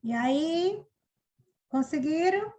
E aí, conseguiram?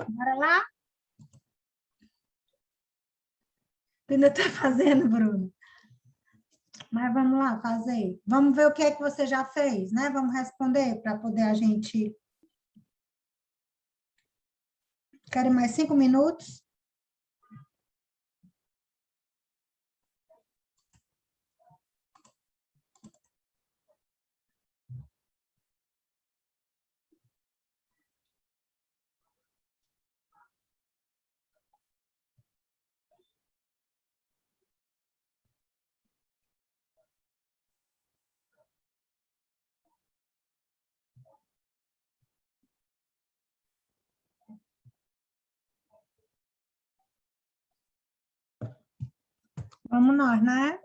Bora lá? Tu ainda está fazendo, Bruno? Mas vamos lá fazer. Vamos ver o que é que você já fez, né? Vamos responder para poder a gente. Querem mais 5 minutos? Vamos nós, né?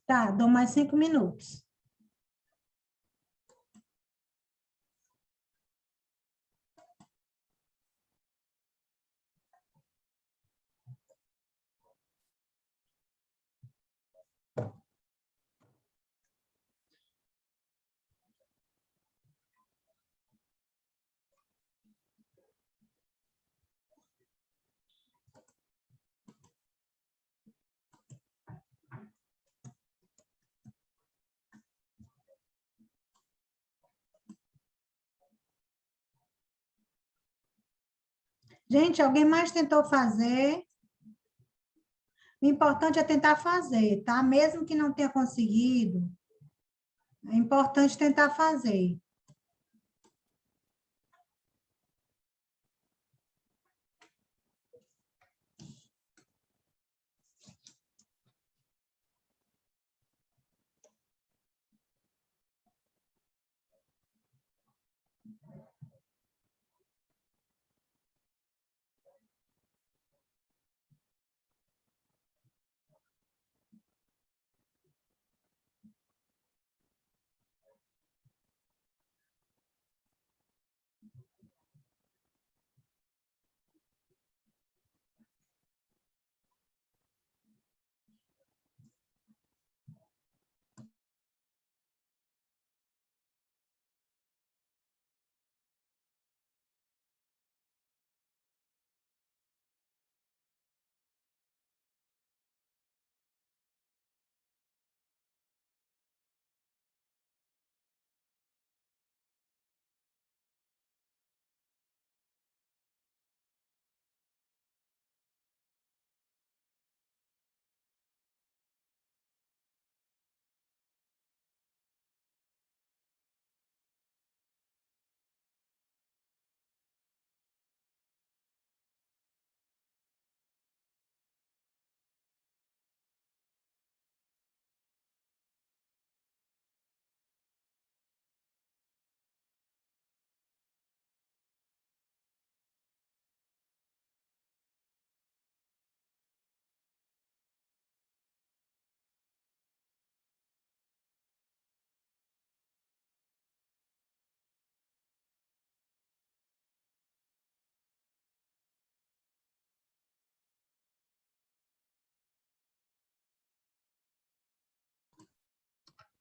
Tá, dou mais 5 minutos. Gente, alguém mais tentou fazer? O importante é tentar fazer, tá? Mesmo que não tenha conseguido, é importante tentar fazer.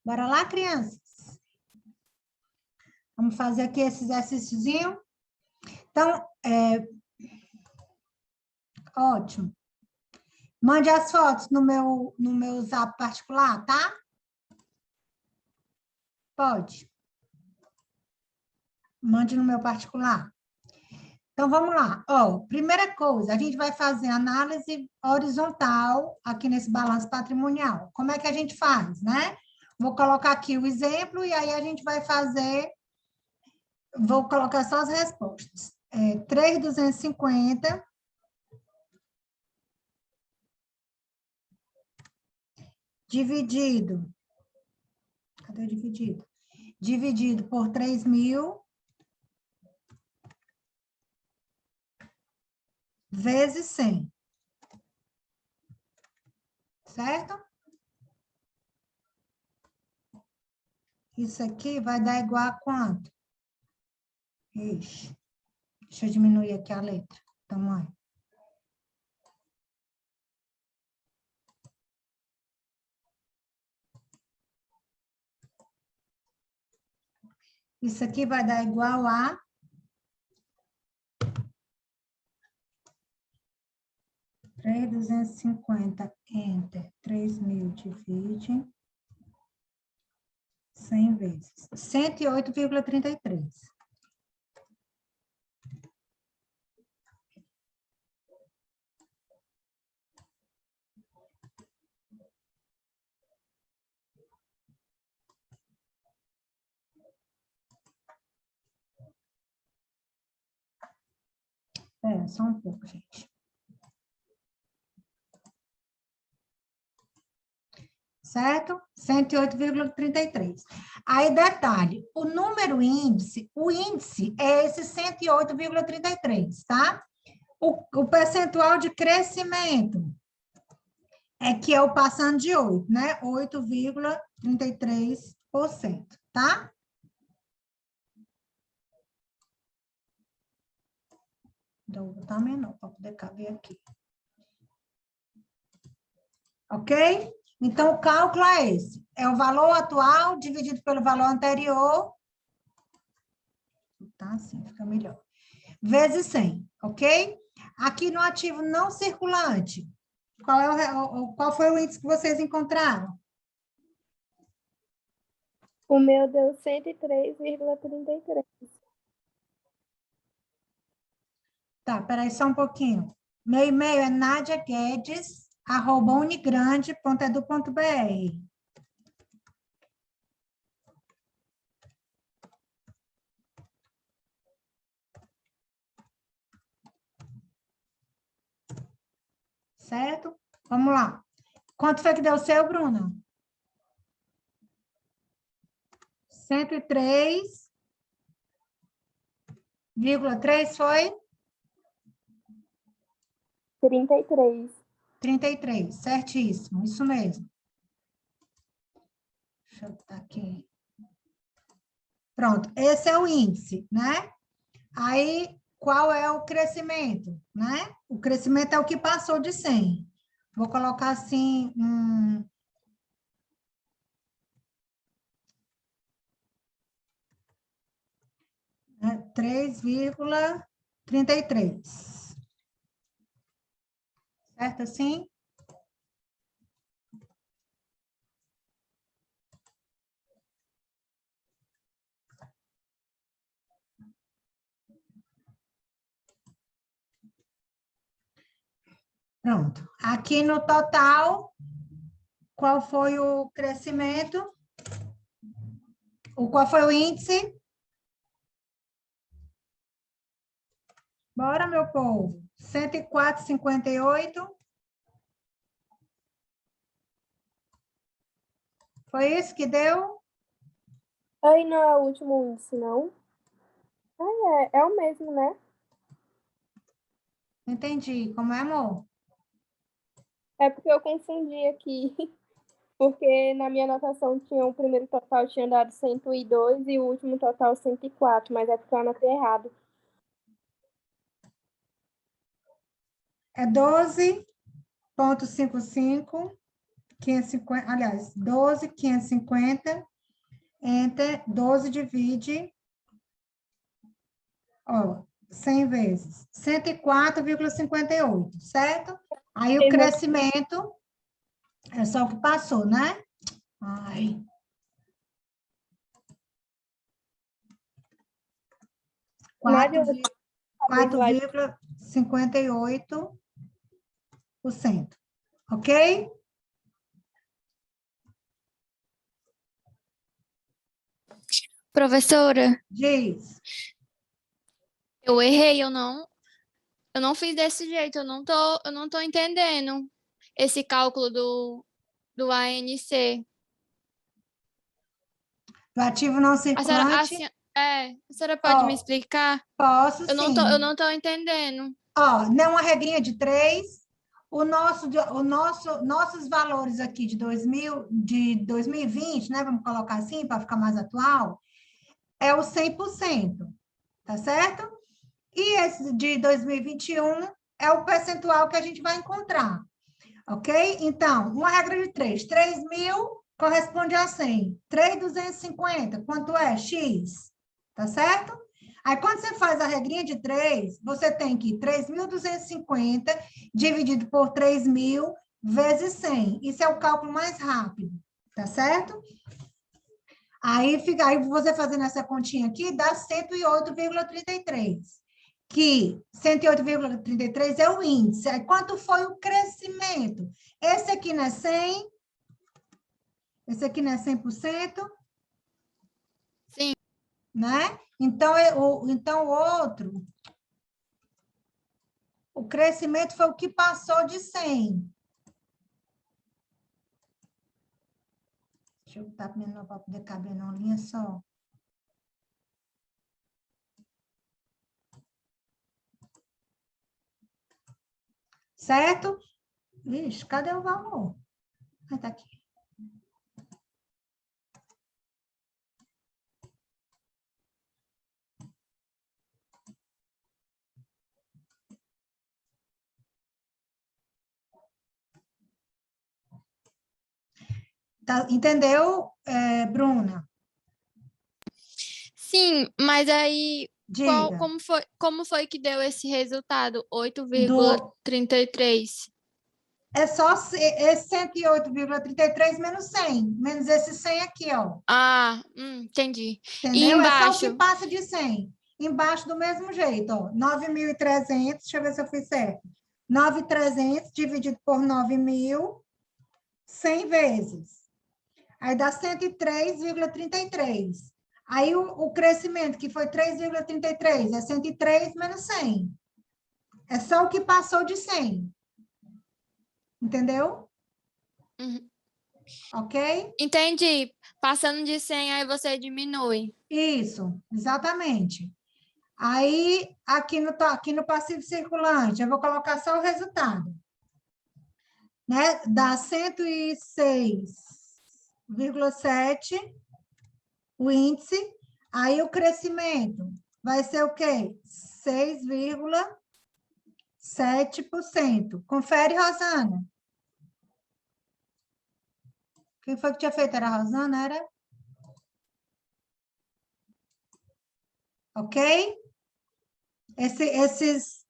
Bora lá, crianças? Vamos fazer aqui esse exercíciozinho? Então, ótimo. Mande as fotos no meu zap particular, tá? Pode. Mande no meu particular. Então, vamos lá. Ó, primeira coisa, a gente vai fazer análise horizontal aqui nesse balanço patrimonial. Como é que a gente faz, né? Vou colocar aqui o exemplo e aí a gente vai fazer... Vou colocar só as respostas. 3.250 dividido... Cadê o dividido? Dividido por 3.000 vezes 100. Certo? Isso aqui vai dar igual a quanto? Ixi. Deixa eu diminuir aqui a letra, tamanho. Isso aqui vai dar igual a 3.250 entre 3.000 divide 100 vezes. 108,33. Só um pouco, gente. Certo? 108,33. Aí, detalhe, o número índice, o índice é esse 108,33, tá? O percentual de crescimento é que é o passando de 8, né? 8,33%, tá? Então, vou botar menor para poder caber aqui. Ok? Então, o cálculo é esse. É o valor atual dividido pelo valor anterior. Tá assim, fica melhor. Vezes 100, ok? Aqui no ativo não circulante, qual foi o índice que vocês encontraram? O meu deu 103,33. Tá, peraí só um pouquinho. Meu e-mail é nadiaguedes@unigrande.edu.br. Certo? Vamos lá. Quanto foi que deu o seu, Bruna? 103,3 foi? 33. 33, certíssimo, isso mesmo. Deixa eu botar aqui. Pronto, esse é o índice, né? Aí, qual é o crescimento, né? O crescimento é o que passou de 100. Vou colocar assim, 3,33. Certo assim? Pronto. Aqui no total, qual foi o crescimento? Qual foi o índice? Bora, meu povo. 104,58. Foi isso que deu? Aí não é o último índice, não? É o mesmo, né? Entendi. Como é, amor? É porque eu confundi aqui. Porque na minha anotação tinha o primeiro total tinha dado 102 e o último total 104, mas é porque eu anotei errado. É 12,55 550, aliás, 12,550, enter, 12 divide, ó, 100 vezes, 104,58, certo? Aí o crescimento é só o que passou, né? Ai. Nádia, 4,58%. Ok? Professora, Diz. eu errei, eu não fiz desse jeito, eu não tô entendendo esse cálculo do ANC. Do ativo não circulante. A senhora pode me Ó, explicar? posso Eu sim. não tô entendendo. Ó, não uma regrinha de 3. Nossos valores aqui de 2020, né? Vamos colocar assim, para ficar mais atual, é o 100%, tá certo? E esse de 2021 é o percentual que a gente vai encontrar, ok? Então, uma regra de 3. 3.000 corresponde a 100. 3.250, quanto é? X, tá certo? Aí, quando você faz a regrinha de 3, você tem que 3.250 dividido por 3.000 vezes 100. Isso é o cálculo mais rápido, tá certo? Aí você fazendo essa continha aqui, dá 108,33. Que 108,33 é o índice. Aí, quanto foi o crescimento? Esse aqui não é 100? Esse aqui não é 100%? Sim. Né? Então, o outro, o crescimento foi o que passou de 100. Deixa eu botar menor para poder caber numa linha só. Certo? Ixi, cadê o valor? Ah, tá aqui. Tá, entendeu, Bruna? Sim, mas aí Diga. como foi que deu esse resultado? Do, 8,33. É só esse 108,33 menos 100, menos esse 100 aqui, ó. Ah, entendi. E Entendeu? É só o que embaixo? passa de 100. Embaixo do mesmo jeito, ó. 9.300, deixa eu ver se eu fiz certo. 9.300 dividido por 9.000, 100 vezes. Aí dá 103,33. Aí o crescimento, que foi 3,33, é 103 menos 100. É só o que passou de 100. Entendeu? Uhum. Ok? Entendi. Passando de 100, aí você diminui. Isso, exatamente. Aí, aqui no passivo circulante, eu vou colocar só o resultado, né? Dá 106,7 o índice, aí o crescimento vai ser o quê? 6,7%. Confere, Rosana. Quem foi que tinha feito? Era a Rosana, era? Ok? Essas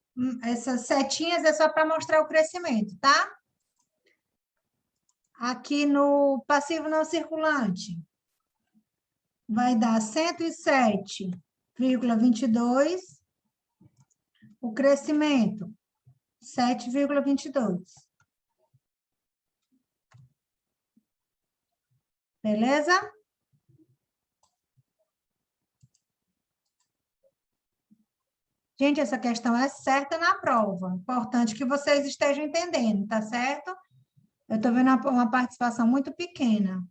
setinhas é só para mostrar o crescimento, tá? Aqui no passivo não circulante, vai dar 107,22, o crescimento, 7,22. Beleza? Gente, essa questão é certa na prova. Importante que vocês estejam entendendo, tá certo? Eu estou vendo uma participação muito pequena.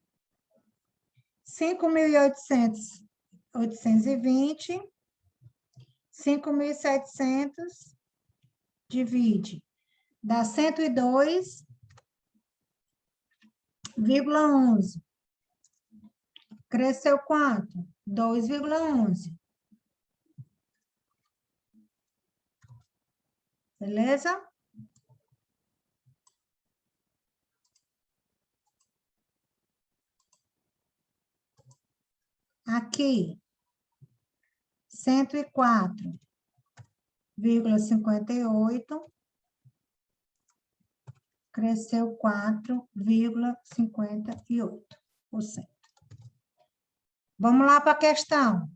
5.820, 5.700, divide. Dá 102,11. Cresceu quanto? 2,11. Beleza? Aqui, 104,58 cresceu 4,58%. Vamos lá para a questão.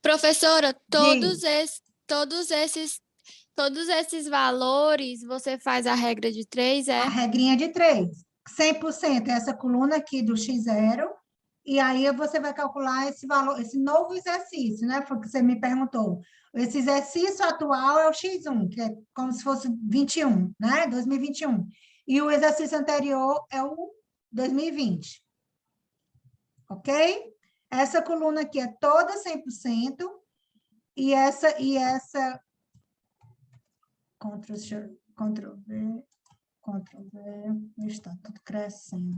Professora, Diz. todos esses valores, você faz a regra de 3, A é? regrinha de 3. 100% é essa coluna aqui do X0, e aí você vai calcular esse valor, esse novo exercício, né? Foi o que você me perguntou. Esse exercício atual é o X1, que é como se fosse 21, né? 2021. E o exercício anterior é o 2020. Ok? Essa coluna aqui é toda 100%, e essa Ctrl+V, está tudo crescendo.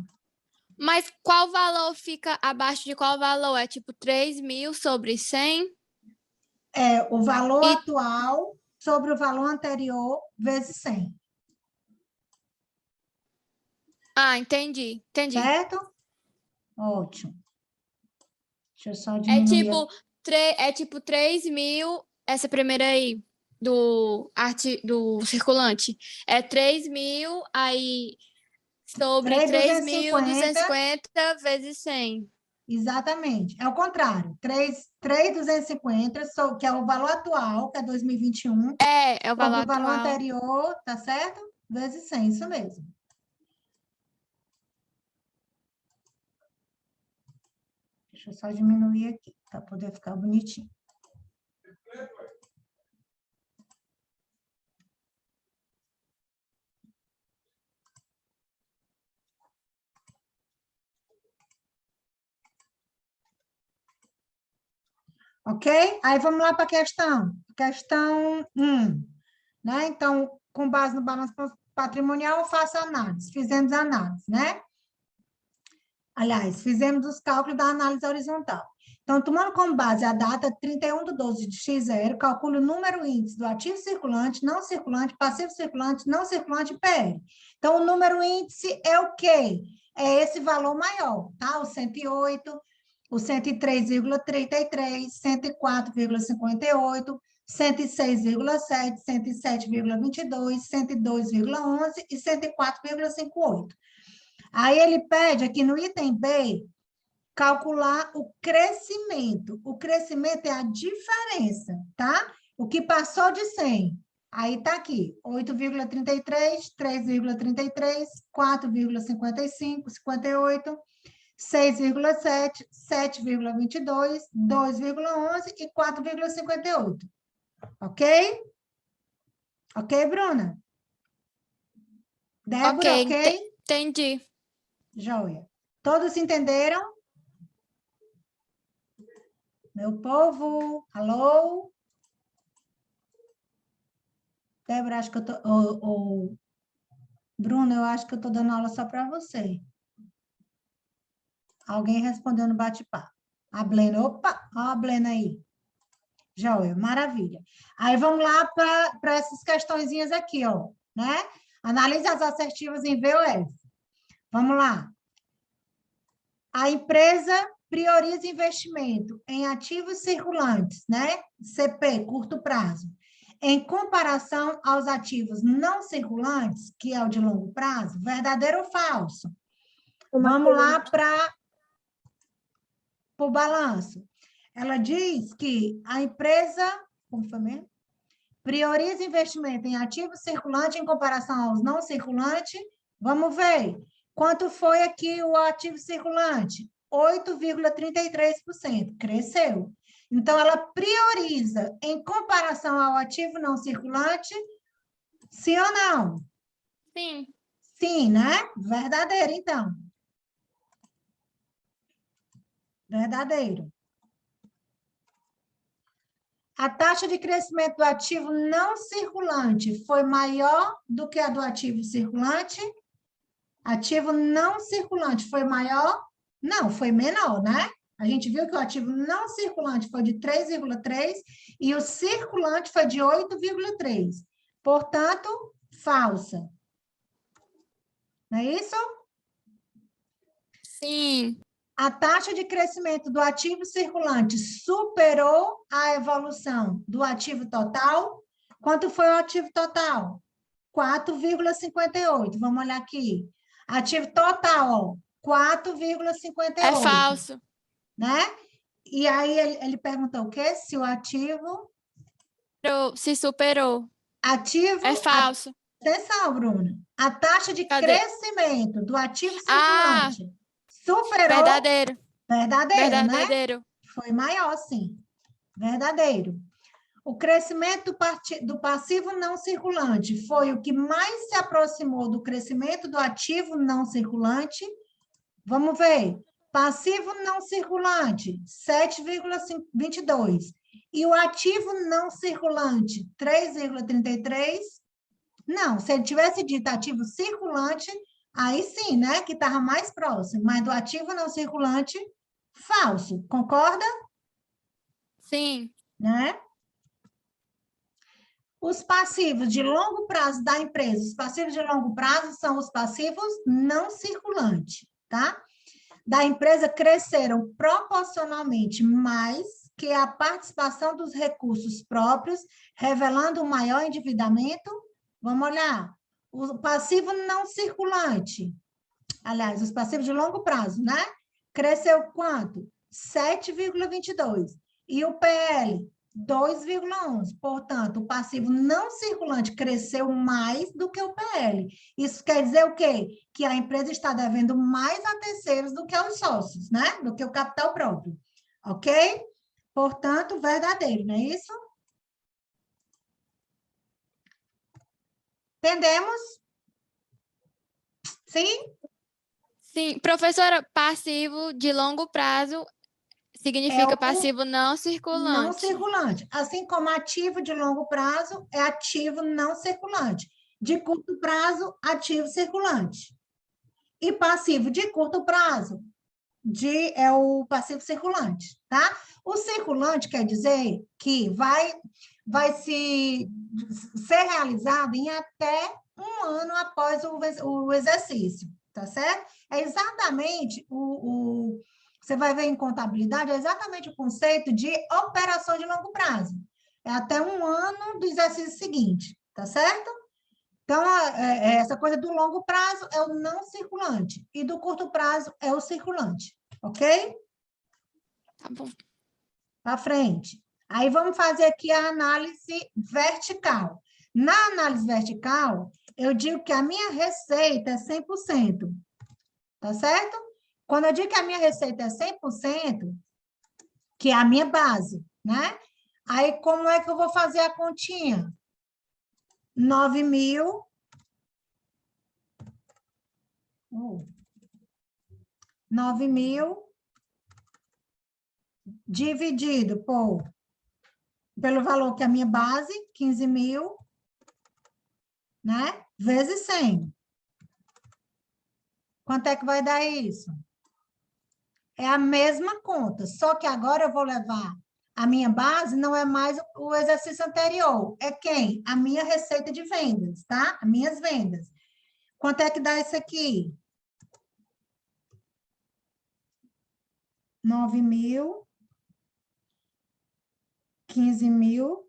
Mas qual valor fica abaixo de qual valor? É tipo 3.000 sobre 100? É o valor E- atual sobre o valor anterior vezes 100. Ah, entendi. Certo? Ótimo. Deixa eu só É diminuir. tipo, é tipo 3.000, essa primeira aí, do circulante. É 3.000, aí sobre 3.250, 3.250 vezes 100. exatamente. É o contrário. 3.250, que é o valor atual, que é 2021, É o valor sobre o valor atual. anterior, tá certo? Vezes 100, isso mesmo. Deixa eu só diminuir aqui, para poder ficar bonitinho. Ok? Aí vamos lá para a questão. Questão 1. Né? Então, com base no balanço patrimonial, eu faço análise. Fizemos análise, né? Aliás, fizemos os cálculos da análise horizontal. Então, tomando como base a data 31/12 de X0, calculo o número índice do ativo circulante, não circulante, passivo circulante, não circulante e PR. Então, o número índice é o quê? É esse valor maior, tá? O 108, o 103,33, 104,58, 106,7, 107,22, 102,11 e 104,58. Aí ele pede aqui no item B, calcular o crescimento. O crescimento é a diferença, tá? O que passou de 100. Aí tá aqui, 8,33, 3,33, 4,55, 58, 6,7, 7,22, 2,11 e 4,58. Ok? Ok, Bruna? Débora, ok? Entendi. Joia. Todos entenderam? Meu povo, alô? Débora, acho que eu tô... Bruno, eu acho que eu tô dando aula só para você. Alguém respondendo bate-papo. A Blena, opa, ó a Blena aí. Joia, maravilha. Aí vamos lá para essas questõezinhas aqui, ó, né? Analise as assertivas em V ou F. Vamos lá. A empresa prioriza investimento em ativos circulantes, né? CP, curto prazo, em comparação aos ativos não circulantes, que é o de longo prazo, verdadeiro ou falso? Vamos lá para o balanço. Ela diz que a empresa, como foi mesmo? Prioriza investimento em ativo circulante em comparação aos não circulantes. Vamos ver. Quanto foi aqui o ativo circulante? 8,33%. Cresceu. Então, ela prioriza em comparação ao ativo não circulante? Sim ou não? Sim. Sim, né? Verdadeiro, então. Verdadeiro. A taxa de crescimento do ativo não circulante foi maior do que a do ativo circulante? Ativo não circulante foi maior? Não, foi menor, né? A gente viu que o ativo não circulante foi de 3,3 e o circulante foi de 8,3. Portanto, falsa. Não é isso? Sim. A taxa de crescimento do ativo circulante superou a evolução do ativo total? Quanto foi o ativo total? 4,58. Vamos olhar aqui. Ativo total, ó, 4,58. É falso. Né? E aí ele perguntou o quê? Se o ativo... Se superou. Ativo... É falso. Atenção, Bruna. A taxa de Cadê? crescimento do ativo Ah, circulante superou... verdadeiro. Verdadeiro, né? Verdadeiro. Foi maior, sim. Verdadeiro. O crescimento do passivo não circulante foi o que mais se aproximou do crescimento do ativo não circulante. Vamos ver. Passivo não circulante, 7,22. E o ativo não circulante, 3,33. Não, se ele tivesse dito ativo circulante, aí sim, né? Que estava mais próximo. Mas do ativo não circulante, falso. Concorda? Sim. Né? Os passivos de longo prazo da empresa, os passivos de longo prazo são os passivos não circulantes, tá? Da empresa cresceram proporcionalmente mais que a participação dos recursos próprios, revelando um maior endividamento. Vamos olhar. O passivo não circulante, aliás, os passivos de longo prazo, né? Cresceu quanto? 7,22. E o PL, 2,11. Portanto, o passivo não circulante cresceu mais do que o PL. Isso quer dizer o quê? Que a empresa está devendo mais a terceiros do que aos sócios, né? Do que o capital próprio. Ok? Portanto, verdadeiro, não é isso? Entendemos? Sim? Sim. Professora, passivo de longo prazo significa passivo não Não circulante. circulante. Assim como ativo de longo prazo é ativo não circulante. De curto prazo, ativo circulante. E passivo de curto prazo é o passivo circulante, tá? O circulante quer dizer que vai ser realizado em até um ano após o exercício, tá certo? É exatamente você vai ver em contabilidade, é exatamente o conceito de operação de longo prazo. É até um ano do exercício seguinte, tá certo? Então, essa coisa do longo prazo é o não circulante e do curto prazo é o circulante, ok? Tá bom. Para frente. Aí vamos fazer aqui a análise vertical. Na análise vertical, eu digo que a minha receita é 100%, tá certo? Quando eu digo que a minha receita é 100%, que é a minha base, né? Aí, como é que eu vou fazer a continha? 9.000... 9.000 dividido pelo valor que é a minha base, 15.000, né? Vezes 100. Quanto é que vai dar isso? É a mesma conta, só que agora eu vou levar a minha base, não é mais o exercício anterior. É quem? A minha receita de vendas, tá? As minhas vendas. Quanto é que dá isso aqui? 9.000, 15.000,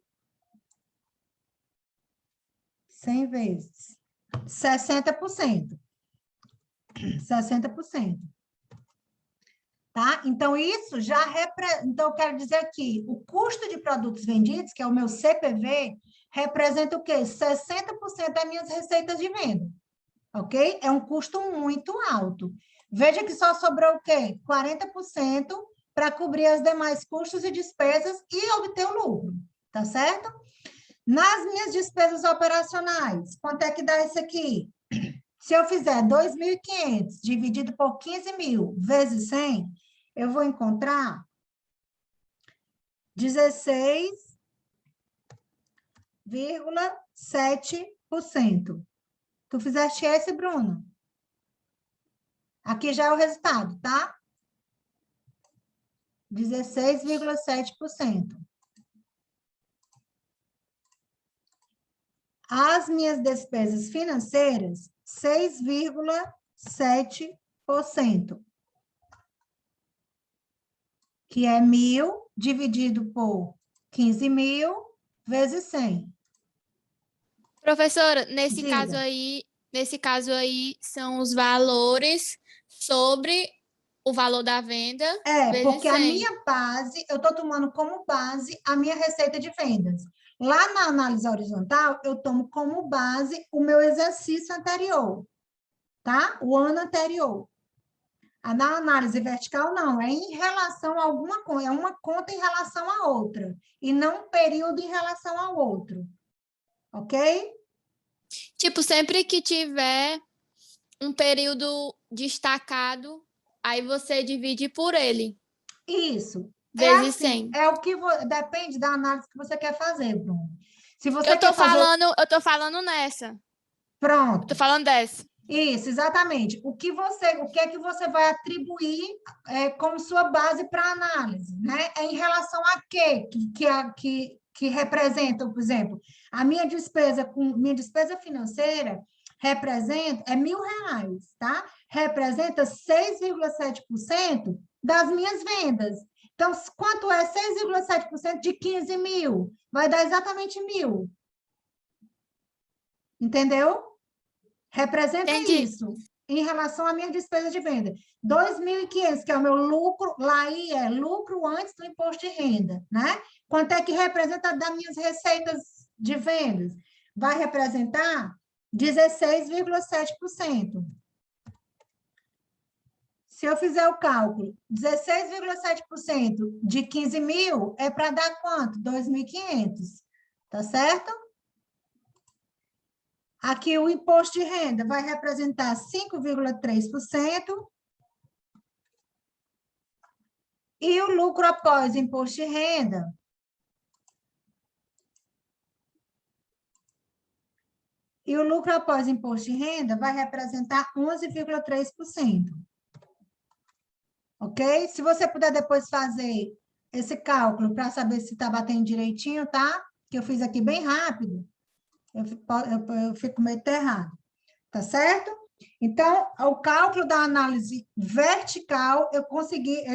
100 vezes. 60%. 60%. Tá? Então, isso já Então, eu quero dizer que o custo de produtos vendidos, que é o meu CPV, representa o quê? 60% das minhas receitas de venda. Ok? É um custo muito alto. Veja que só sobrou o quê? 40% para cobrir as demais custos e despesas e obter o lucro. Tá certo? Nas minhas despesas operacionais, quanto é que dá isso aqui? Se eu fizer 2.500 dividido por 15.000 vezes 100, eu vou encontrar 16,7%. Tu fizeste esse, Bruno? Aqui já é o resultado, tá? 16,7%. As minhas despesas financeiras, 6,7%. que é 1.000 dividido por 15.000 vezes 100. Professora, Diga. nesse caso aí são os valores sobre o valor da venda vezes Porque a 100. minha base, eu estou tomando como base a minha receita de vendas. Lá na análise horizontal, eu tomo como base o meu exercício anterior, tá? O ano anterior. Na análise vertical, não, é em relação a alguma coisa, é uma conta em relação a outra, e não um período em relação ao outro, ok? Tipo, sempre que tiver um período destacado, aí você divide por ele, Isso. É vezes assim, 100. é o que depende da análise que você quer fazer, Bruno. Se você Eu tô quer fazer, falando, eu tô falando nessa. Eu tô pronto. falando dessa. Isso, exatamente. O que é que você vai atribuir como sua base para análise, né? É em relação a quê? Que representa, por exemplo, a minha despesa financeira representa R$ 1.000, tá? Representa 6,7% das minhas vendas. Então, quanto é 6,7% de 15.000? Vai dar exatamente 1.000. Entendeu? Representa Entendi. isso em relação à minha despesa de venda. 2.500, que é o meu lucro, lá aí é lucro antes do imposto de renda, né? Quanto é que representa das minhas receitas de vendas? Vai representar 16,7%. Se eu fizer o cálculo, 16,7% de 15.000 é para dar quanto? 2.500, tá certo? Aqui o imposto de renda vai representar 5,3%. E o lucro após imposto de renda vai representar 11,3%. Ok? Se você puder depois fazer esse cálculo para saber se está batendo direitinho, tá? Que eu fiz aqui bem rápido. Eu fico meio errado. Tá certo? Então, o cálculo da análise vertical, eu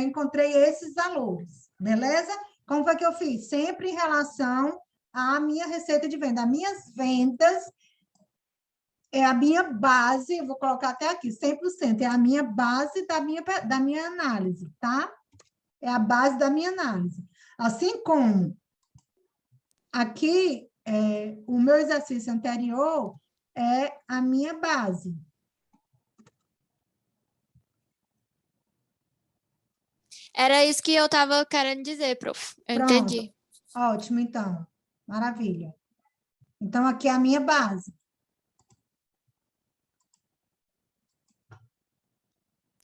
encontrei esses valores, beleza? Como foi que eu fiz? Sempre em relação à minha receita de venda. As minhas vendas é a minha base, eu vou colocar até aqui, 100%, é a minha base da minha análise, tá? É a base da minha análise. Assim como aqui, o meu exercício anterior é a minha base. Era isso que eu tava querendo dizer, prof. Eu Pronto. entendi. Ótimo, então. Maravilha. Então, aqui é a minha base.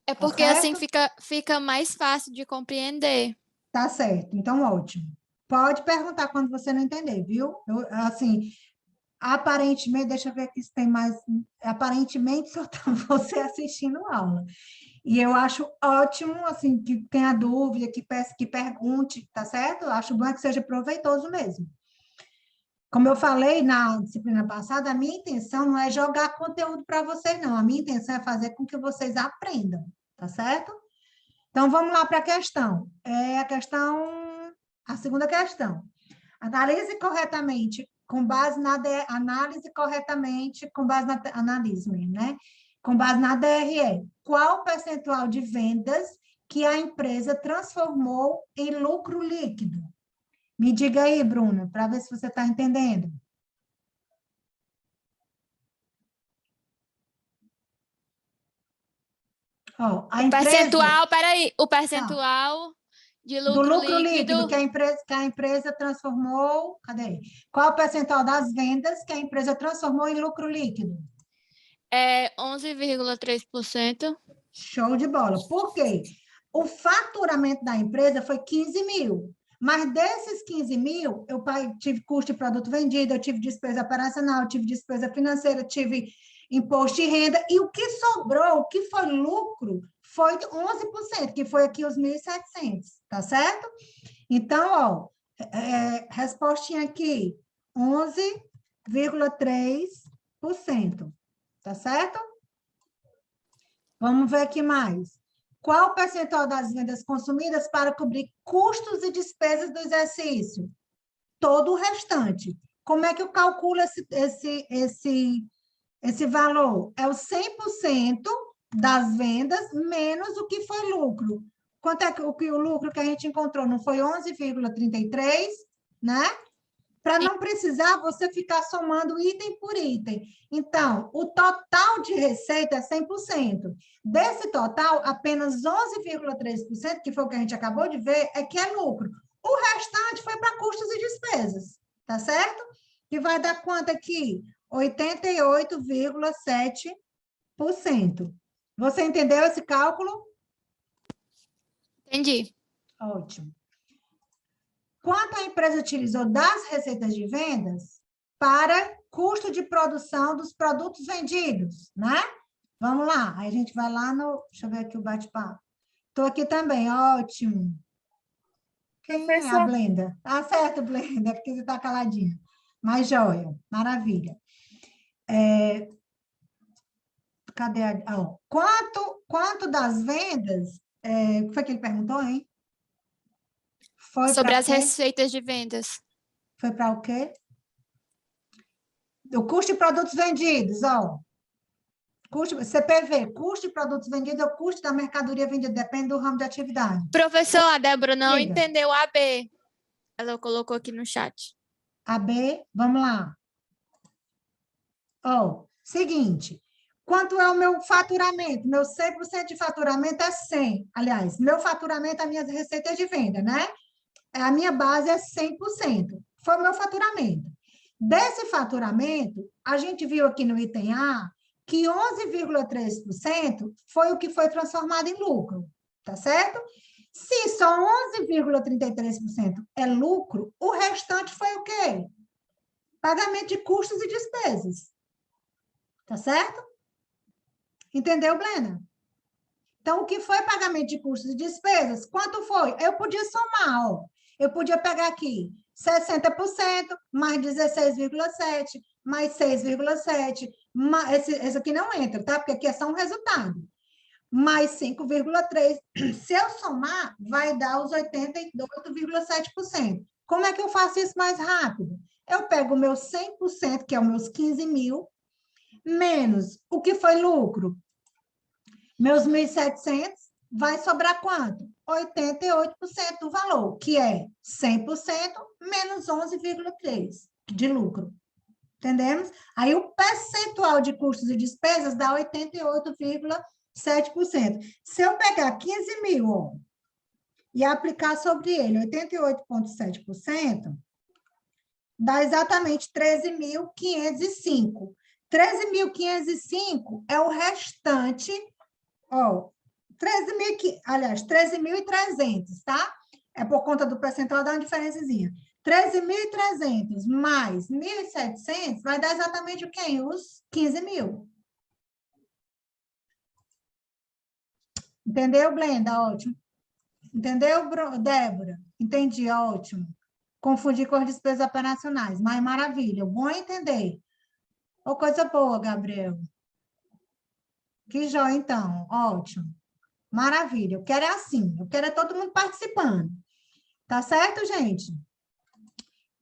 É Tá porque assim certo? fica mais fácil de compreender. Tá certo. Então, ótimo. Pode perguntar quando você não entender, viu? Assim, aparentemente, deixa eu ver aqui se tem mais. Aparentemente, só tá você assistindo aula. E eu acho ótimo, assim, que tenha dúvida, que pergunte, tá certo? Eu acho bom que seja proveitoso mesmo. Como eu falei na disciplina passada, a minha intenção não é jogar conteúdo para vocês, não. A minha intenção é fazer com que vocês aprendam, tá certo? Então, vamos lá para a questão. A segunda questão. Analise corretamente, com base na análise corretamente, com base na análise, né? Com base na DRE. Qual o percentual de vendas que a empresa transformou em lucro líquido? Me diga aí, Bruna, para ver se você está entendendo. Ó, a O empresa, percentual, peraí, o tá, percentual de do lucro lucro líquido líquido que a empresa transformou, cadê? Qual o percentual das vendas que a empresa transformou em lucro líquido? é 11,3%. Show de bola. Por quê? O faturamento da empresa foi 15.000. Mas desses 15.000, eu tive custo de produto vendido, eu tive despesa operacional, eu tive despesa financeira, eu tive imposto de renda, e o que sobrou, o que foi lucro, foi 11%, que foi aqui os 1.700, tá certo? Então, ó, respostinha aqui, 11,3%, tá certo? Vamos ver aqui mais. Qual o percentual das vendas consumidas para cobrir custos e despesas do exercício? Todo o restante. Como é que eu calculo esse valor? É o 100% das vendas menos o que foi lucro. Quanto é que o lucro que a gente encontrou? Não foi 11,33, né? Para não precisar você ficar somando item por item. Então, o total de receita é 100%. Desse total, apenas 11,3%, que foi o que a gente acabou de ver, é que é lucro. O restante foi para custos e despesas, tá certo? Que vai dar quanto aqui? 88,7%. Você entendeu esse cálculo? Entendi. Ótimo. Quanto a empresa utilizou das receitas de vendas para custo de produção dos produtos vendidos, né? Vamos lá, aí a gente vai lá no... Deixa eu ver aqui o bate-papo. Estou aqui também, ótimo. Quem é a Blenda? Tá certo, Blenda, porque você está caladinha. Mas joia, maravilha. Cadê a... Oh, quanto das vendas... o que foi que ele perguntou, hein? Foi Sobre as quê? receitas de vendas. Foi para o quê? O custo de produtos vendidos, ó. CPV, custo de produtos vendidos é o custo da mercadoria vendida, depende do ramo de atividade. Professor, a Débora não Diga. entendeu a B. Ela colocou aqui no chat. A B, vamos lá. Ó, seguinte, quanto é o meu faturamento? Meu 100% de faturamento é 100. Aliás, meu faturamento é minhas receitas de venda, né? A minha base é 100%. Foi o meu faturamento. Desse faturamento, a gente viu aqui no item A que 11,3% foi o que foi transformado em lucro, tá certo? Se só 11,33% é lucro, o restante foi o quê? Pagamento de custos e despesas. Tá certo? Entendeu, Blena? Então, o que foi pagamento de custos e despesas? Quanto foi? Eu podia somar, ó. Eu podia pegar aqui 60%, mais 16,7%, mais 6,7%, esse aqui não entra, tá? Porque aqui é só um resultado. Mais 5,3%. Se eu somar, vai dar os 88,7%. Como é que eu faço isso mais rápido? Eu pego o meu 100%, que é os meus 15 mil, menos o que foi lucro. Meus 1.700, vai sobrar quanto? 88% do valor, que é 100% menos 11,3% de lucro. Entendemos? Aí o percentual de custos e despesas dá 88,7%. Se eu pegar 15 mil, ó, e aplicar sobre ele 88,7%, dá exatamente 13.505. 13.505 é o restante, ó, 13.300, tá? É por conta do percentual, dá uma diferençazinha. 13.300 mais 1.700 vai dar exatamente o quê? Os 15 mil. Entendeu, Blenda? Ótimo. Entendeu, Débora? Entendi, ótimo. Confundi com as despesas operacionais, mas maravilha, bom entender. Ô, coisa boa, Gabriel. Que joia, então, ótimo. Maravilha, eu quero é assim, eu quero é todo mundo participando. Tá certo, gente?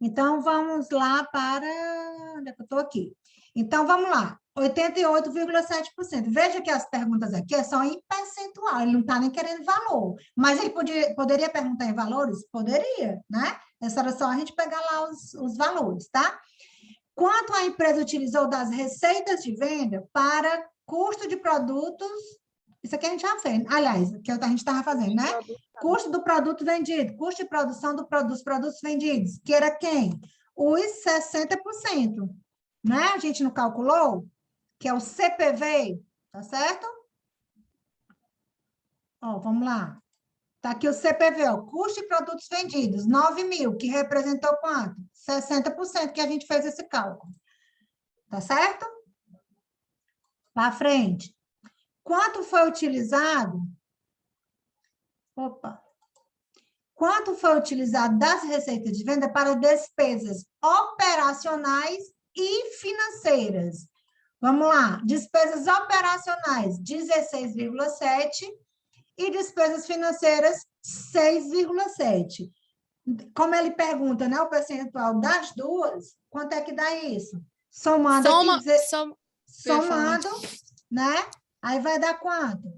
Então, vamos lá para... Onde é que eu estou aqui? Então, vamos lá. 88,7%. Veja que as perguntas aqui são em percentual, ele não está nem querendo valor. Mas ele poderia perguntar em valores? Poderia, né? Essa era só a gente pegar lá os valores, tá? Quanto a empresa utilizou das receitas de venda para custo de produtos... Isso aqui a gente já fez. Aliás, que a gente estava fazendo, né? Custo do produto vendido, custo de produção dos produtos vendidos, que era quem? Os 60%. Né? A gente não calculou? Que é o CPV, tá certo? Ó, vamos lá. Tá aqui o CPV, ó, custo de produtos vendidos, 9 mil, que representou quanto? 60% que a gente fez esse cálculo. Tá certo? Para frente. Quanto foi utilizado? Opa! Quanto foi utilizado das receitas de venda para despesas operacionais e financeiras? Vamos lá. Despesas operacionais, 16,7%. e despesas financeiras, 6,7. Como ele pergunta, né, o percentual das duas, quanto é que dá isso? Somando aqui, somando, né? Aí vai dar quanto?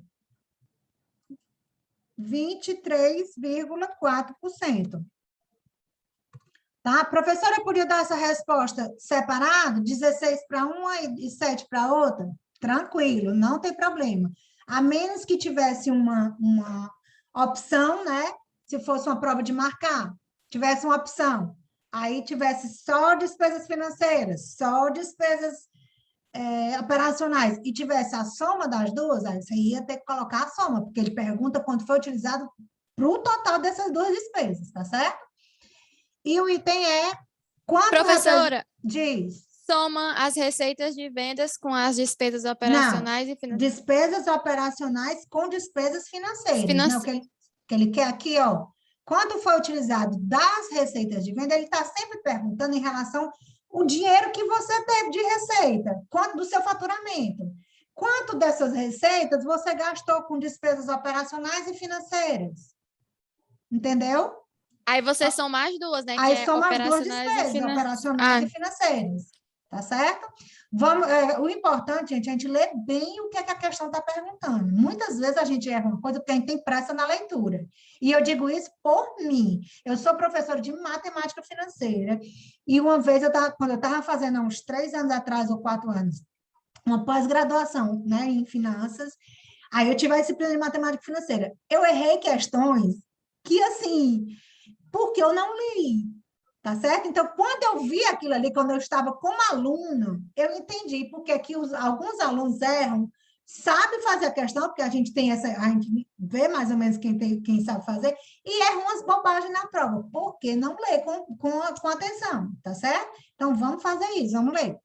23,4%. Tá? A professora podia dar essa resposta separado, 16 para uma e 7 para outra? Tranquilo, não tem problema. A menos que tivesse uma opção, né? Se fosse uma prova de marcar, tivesse uma opção. Aí tivesse só despesas financeiras, só despesas operacionais, e tivesse a soma das duas, aí você ia ter que colocar a soma, porque ele pergunta quanto foi utilizado para o total dessas duas despesas, tá certo? E o item é quanto... Professora, diz. Soma as receitas de vendas com as despesas operacionais e financeiras. Despesas operacionais com despesas financeiras. Né? O que ele quer aqui, ó. Quanto foi utilizado das receitas de venda, ele está sempre perguntando em relação ao dinheiro que você teve de receita, quanto do seu faturamento. Quanto dessas receitas você gastou com despesas operacionais e financeiras? Entendeu? Aí vocês são mais duas, né? Aí que são as duas operacionais despesas, operacionais e financeiras. Tá certo? O importante, gente, é a gente ler bem o que é que a questão está perguntando. Muitas vezes a gente erra uma coisa porque a gente tem pressa na leitura. E eu digo isso por mim. Eu sou professora de matemática financeira. E uma vez, quando eu estava fazendo há uns 3 anos atrás, ou 4 anos, uma pós-graduação, né, em finanças, aí eu tive a disciplina de matemática financeira. Eu errei questões que, assim, porque eu não li. Tá certo? Então, quando eu vi aquilo ali, quando eu estava como aluna, eu entendi porque que alguns alunos erram, sabem fazer a questão, porque a gente vê mais ou menos quem sabe fazer, e erram umas bobagens na prova, porque não lê com atenção, tá certo? Então, vamos fazer isso, vamos ler.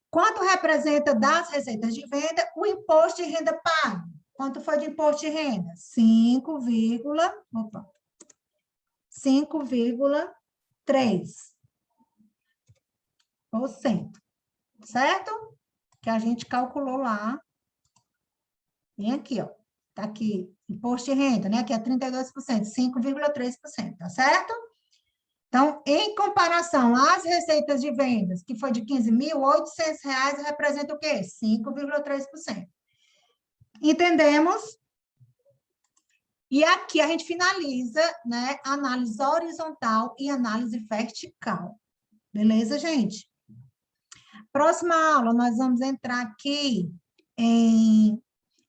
Quanto representa das receitas de venda o imposto de renda pago? Quanto foi de imposto de renda? 5,3%, certo? Que a gente calculou lá. Vem aqui, ó. Tá aqui, imposto de renda, né? Que é 32%, 5,3%, tá certo? Então, em comparação às receitas de vendas, que foi de R$ 15.800, representa o quê? 5,3%. Entendemos? E aqui a gente finaliza, né? Análise horizontal e análise vertical. Beleza, gente? Próxima aula, nós vamos entrar aqui em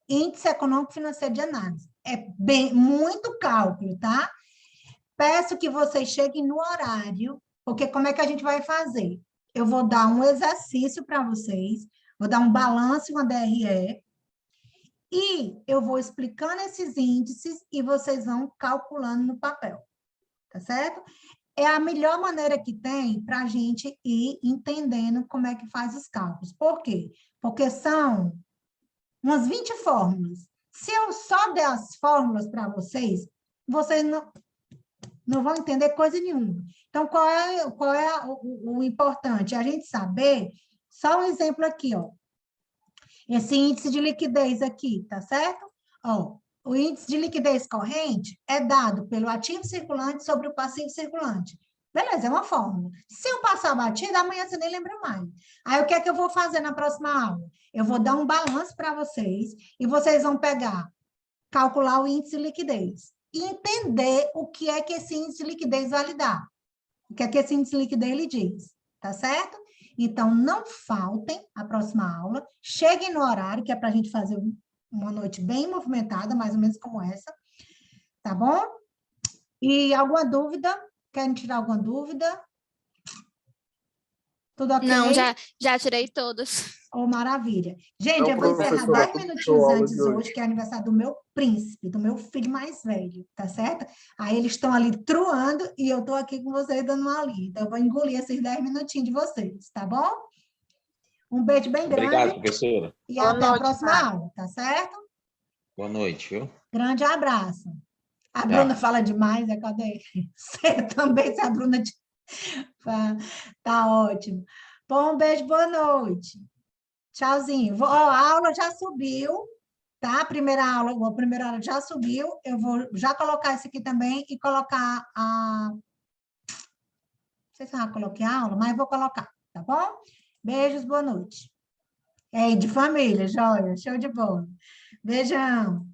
índice econômico financeiro de análise. É muito cálculo, tá? Peço que vocês cheguem no horário, porque como é que a gente vai fazer? Eu vou dar um exercício para vocês, vou dar um balanço, uma DRE, e eu vou explicando esses índices e vocês vão calculando no papel, tá certo? É a melhor maneira que tem para a gente ir entendendo como é que faz os cálculos. Por quê? Porque são umas 20 fórmulas. Se eu só der as fórmulas para vocês não vão entender coisa nenhuma. Então, qual é o importante? A gente saber, só um exemplo aqui, ó. Esse índice de liquidez aqui, tá certo? Ó, o índice de liquidez corrente é dado pelo ativo circulante sobre o passivo circulante. Beleza, é uma fórmula. Se eu passar a batida, amanhã você nem lembra mais. Aí, o que é que eu vou fazer na próxima aula? Eu vou dar um balanço para vocês e vocês vão calcular o índice de liquidez e entender o que é que esse índice de liquidez vai lhe dar. O que é que esse índice de liquidez lhe diz. Tá certo? Então, não faltem a próxima aula. Cheguem no horário, que é para a gente fazer uma noite bem movimentada, mais ou menos como essa. Tá bom? E alguma dúvida? Querem tirar alguma dúvida? Tudo ok? Não, já tirei todas. Oh, maravilha. Gente, eu vou encerrar 10 minutinhos antes hoje, que é aniversário do meu príncipe, do meu filho mais velho, tá certo? Aí eles estão ali truando e eu estou aqui com vocês dando uma aula. Então, eu vou engolir esses 10 minutinhos de vocês, tá bom? Um beijo bem grande. Obrigado, professora. E até a próxima aula, tá certo? Boa noite, viu? Grande abraço. A Bruna fala demais, cadê? Você também, se a Bruna... Tá ótimo. Bom, um beijo, boa noite. Tchauzinho. A aula já subiu tá? A primeira aula já subiu, eu vou já colocar esse aqui também e colocar não sei se eu já coloquei a aula, mas vou colocar, tá bom? Beijos, boa noite. De família, joia, show de bola. Beijão.